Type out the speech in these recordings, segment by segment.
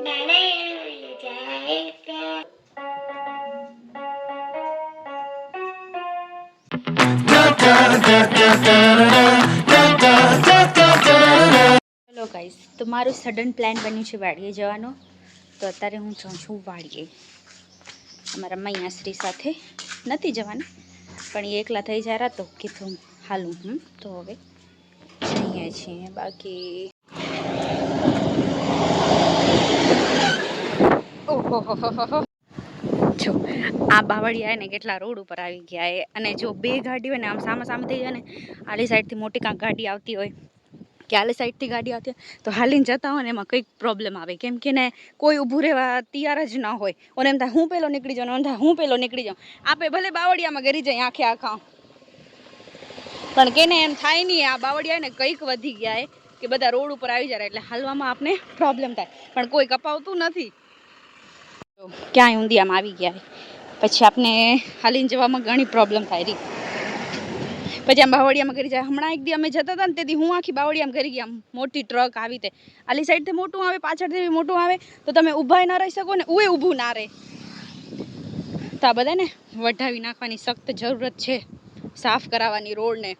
Hello guys, તો મારું sudden plan બન્યું છે વાડીએ જવાનો. તો અત્યારે હું જાઉં છું વાડીએ અમારા મૈયાશ્રી સાથે. નથી જવાનું પણ એ એકલા થઈ જાય તો કીધું હાલું તો હવે જઈએ છીએ. બાકી ઓહો જો આ બાવળિયા ને કેટલા રોડ ઉપર આવી ગયા એ. અને જો બે ગાડી હોય ને આમ સામા સામે થઈ જાય ને, આલી સાઈડથી મોટી કાંક ગાડી આવતી હોય કે આલી સાઈડથી ગાડી આવતી હોય તો હાલીને જતા હોય ને એમાં કંઈક પ્રોબ્લેમ આવે. કેમ કે ને કોઈ ઊભું રહેવા તૈયાર જ ના હોય. અને એમ થાય હું પેલો નીકળી જાઉં, એમ થાય હું પેલો નીકળી જાઉં. આપે ભલે બાવળિયામાં ગરી જાય આખે આખા, પણ કેને એમ થાય નહીં આ બાવળિયા ને કંઈક વધી ગયા એ કે બધા રોડ ઉપર આવી જાય એટલે હાલવામાં આપને પ્રોબ્લેમ થાય. પણ કોઈ કપાવતું નથી. ક્યાંય ઊંધિયામાં આવી ગયા પછી આપણે હાલીને જવામાં ઘણી પ્રોબ્લેમ થાય રહી. પછી આમ બાવળિયામાં કરી જાય. હમણાં એક દી અમે જતા હતા ને તેથી હું આખી બાવળિયામાં કરી ગયા. મોટી ટ્રક આવી તે આલી સાઈડથી મોટું આવે, પાછળથી મોટું આવે તો તમે ઊભા ના રહી શકો ને ઉએ ઊભું ના રહે. તો આ બધા ને વઢાવી નાખવાની સખ્ત જરૂરત છે, સાફ કરાવવાની રોડને.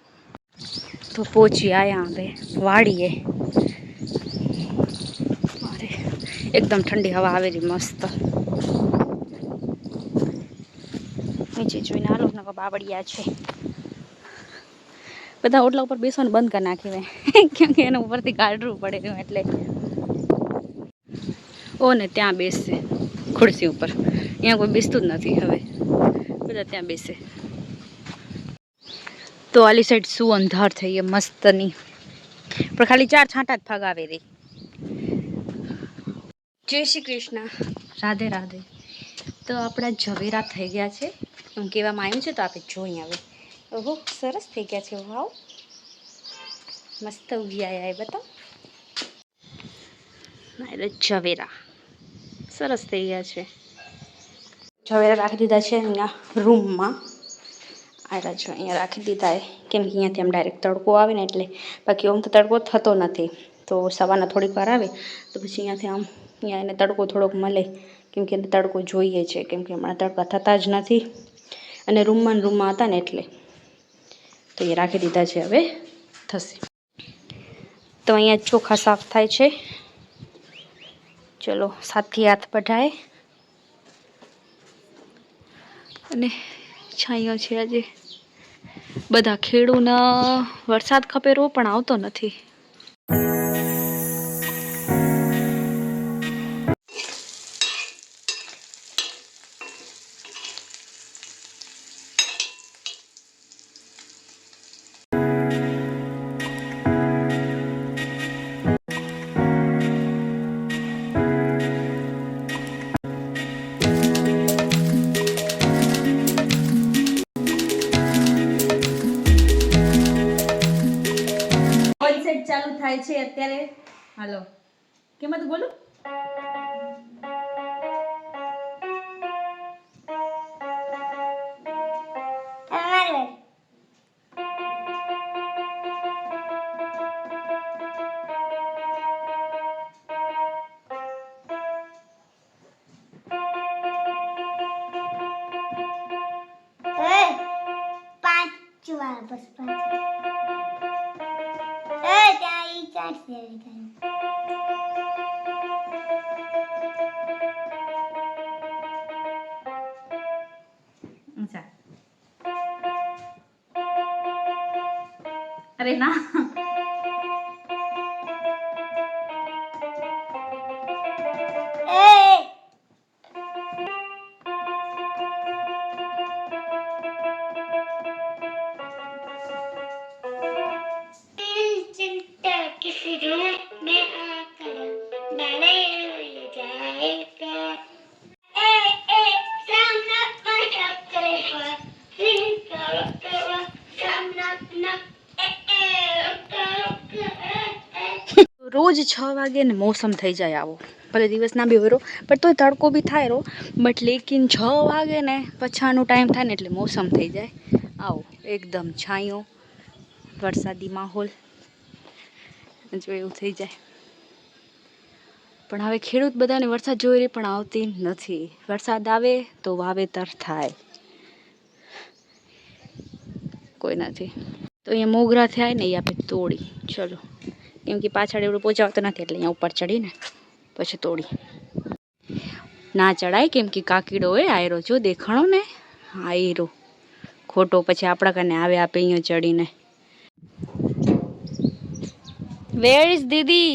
તો પહોંચી આયા હવે વાડીએ. અરે એકદમ ઠંડી હવા આવેલી મસ્ત. નીચે જોઈને આલો નકો બાવળિયા છે. બધા ઓટલા ઉપર બેસવાનું બંધ કરી નાખ્યું હોય કેમ કે એના ઉપરથી કાઢવું પડે એટલે. ઓ ને ત્યાં બેસશે ખુરશી ઉપર. અહીંયા કોઈ બેસતું જ નથી હવે, બધા ત્યાં બેસે. તો આલી સાઈડ શું અંધાર થઈ મસ્તની, પણ ખાલી 4 છાંટા જ ફગાવે રહી. જય શ્રી કૃષ્ણ, રાધે રાધે. તો આપણા ઝવેરા થઈ ગયા છે એમ કહેવામાં આવ્યું છે. તો આપણે જોઈ આવે. ઓહો સરસ થઈ ગયા છે. વાવ મસ્ત ઉગી આવ્યા એ બતાવ. એટલે ઝવેરા સરસ થઈ ગયા છે. ઝવેરા રાખી દીધા છે અહીંયા રૂમમાં. આ જો અહીંયા રાખી દીધા એ કેમ કે અહીંયાથી આમ ડાયરેક્ટ તડકો આવે ને એટલે. બાકી આમ તો તડકો થતો નથી. તો સવારના થોડીક વાર આવે તો પછી અહીંયાથી આમ અહીંયા એને તડકો થોડોક મળે. કેમ કે એને તડકો જોઈએ છે, કેમ કે હમણાં તડકા થતા જ નથી. અને રૂમમાં હતા ને એટલે તો એ રાખી દીધા છે. હવે થશે. તો અહીંયા ચોખા સાફ થાય છે. ચલો સાથી હાથ બઢાય. અને છાંયો છે આજે. બધા ખેડૂને વરસાદ ખપેરો પણ આવતો નથી. ચાલુ થાય છે અત્યારે. હાલો કેમ હતું બોલું. અરે ના રોજ 6 વાગે ને મોસમ થઈ જાય આવો. ભલે દિવસના બી હોય પણ તોય તડકો બી થાય રો. બટ લેકિન 6 વાગે ને પછાનો ટાઈમ થાય ને એટલે મોસમ થઈ જાય આવો એકદમ છાંયો વરસાદી માહોલ જો એવું થઈ જાય. પણ હવે ખેડૂત બધાને વરસાદ જોઈ રહી પણ આવતી નથી. વરસાદ આવે તો વાવેતર થાય, કોઈ નથી. તો અહીંયા મોગરા થયા ને એ આપણે તોડી, ચલો, કેમ કે પાછળ એવડું પહોંચાવતો નથી એટલે અહીંયા ઉપર ચડીને પછી તોડી. ના ચડાય કેમ કે કાકીડો હોય આયરો, જો દેખાણો ને આયરો ખોટો, પછી આપણા કને આવે આપે અહીંયા ચડીને. Where is Didi?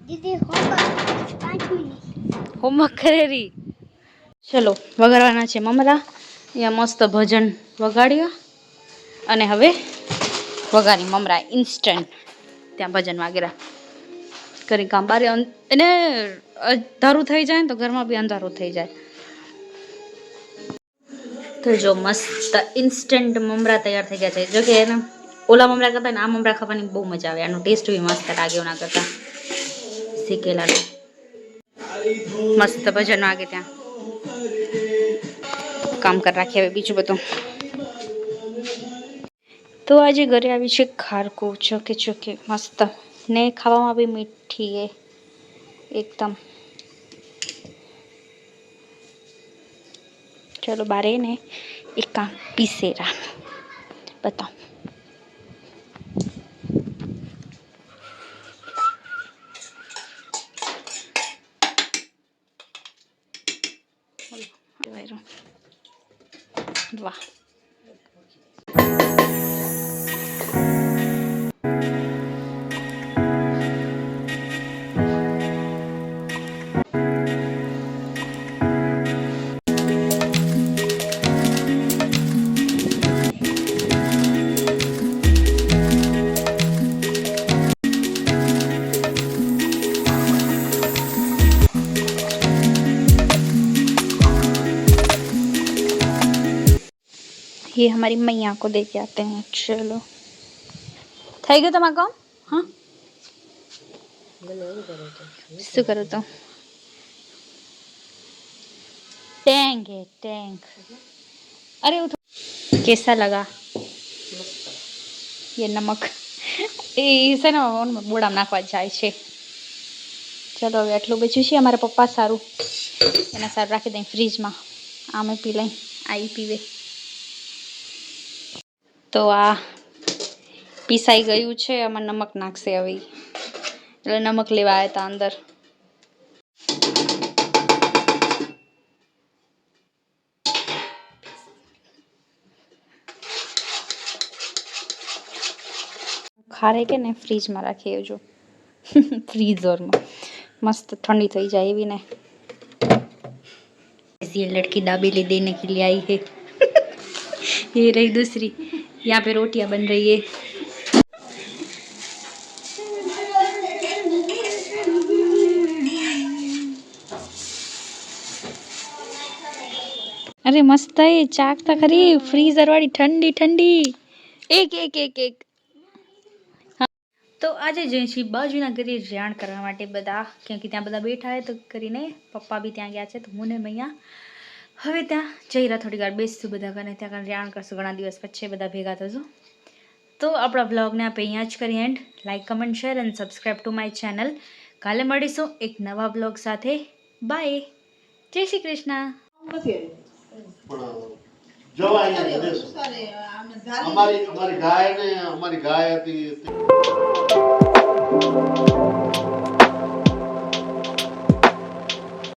Didi homework કરે રહી. ચલો વગાડવાના છે મમરા. અહીંયા મસ્ત ભજન વગાડ્યા અને હવે વગાડી મમરા ઇન્સ્ટન્ટ. ત્યાં ભજન વાગેરા કરી કામ બારે એને અંધારું થઈ જાય ને તો ઘરમાં બી અંધારું થઈ જાય. તો જો મસ્ત ઇન્સ્ટન્ટ મમરા તૈયાર થઈ ગયા છે. જો કે એના ઓલા મમરા કરતા ને આ મમરા ખાવાની બહુ મજા આવે. આનો ટેસ્ટ બી મસ્ત લાગે ઓના કરતા શીખેલાનો. મસ્ત ભજન વાગે ત્યાં કામ કરી રાખીએ હવે બીજું બધું. તો આજે ઘરે આવી છે ખારકું, ચોકે ચોકે મસ્ત ને ખાવામાં બી મીઠી એ એકદમ. ચલો બારે ને એક કામ પીસેરા બતાવ. વાહ ये हमारी मैया को दे के आते हैं. चलो થઈ ગયું તમારું કામ? હા શું કરું તો टैंक है टैंक. अरे वो कैसा लगा ये नमक? એ છે ને બોડામાં નાખવા જાય છે. ચલો હવે આટલું બચ્યું છે. અમારા પપ્પા સારું એના સારું રાખી દઈ ફ્રીજમાં. આમે પી લઈ, આ પીવે. તો આ પીસાઈ ગયું છે. આમાં નમક નાખશે હવે. એટલે નમક લેવા આવ્યા હતા અંદર. ખારે કે ને ફ્રીજમાં રાખીએ જો ફ્રીઝરમાં મસ્ત ઠંડી થઈ જાય એવી ને. ये लड़की दाबेली देने के लिए आई है. ये रही दूसरी. यहाँ पे रोटियां बन रही है. अरे मस्त है. चाकता खरी फ्रीजर वाली ठंडी ठंडी. एक एक एक एक. તો આજે જઈએ છીએ બાજુના ઘરે રેણ કરવા માટે બધા, કેમ કે ત્યાં બધા બેઠા હોય તો કરીને પપ્પા બી ત્યાં ગયા છે. તો હું ને મૈયા હવે ત્યાં જઈ રહ્યા, થોડી વાર બેસશું બધા ઘરે, ત્યાં રેણ કરશું. ઘણા દિવસ પછી બધા ભેગા થશું. તો આપણા વ્લોગને આપણે અહીંયા જ કરીએ and. Like comment share and subscribe to my channel. કાલે મળીશું એક નવા વ્લોગ સાથે. બાય, જય શ્રી કૃષ્ણ. અમારી ગાય હતી.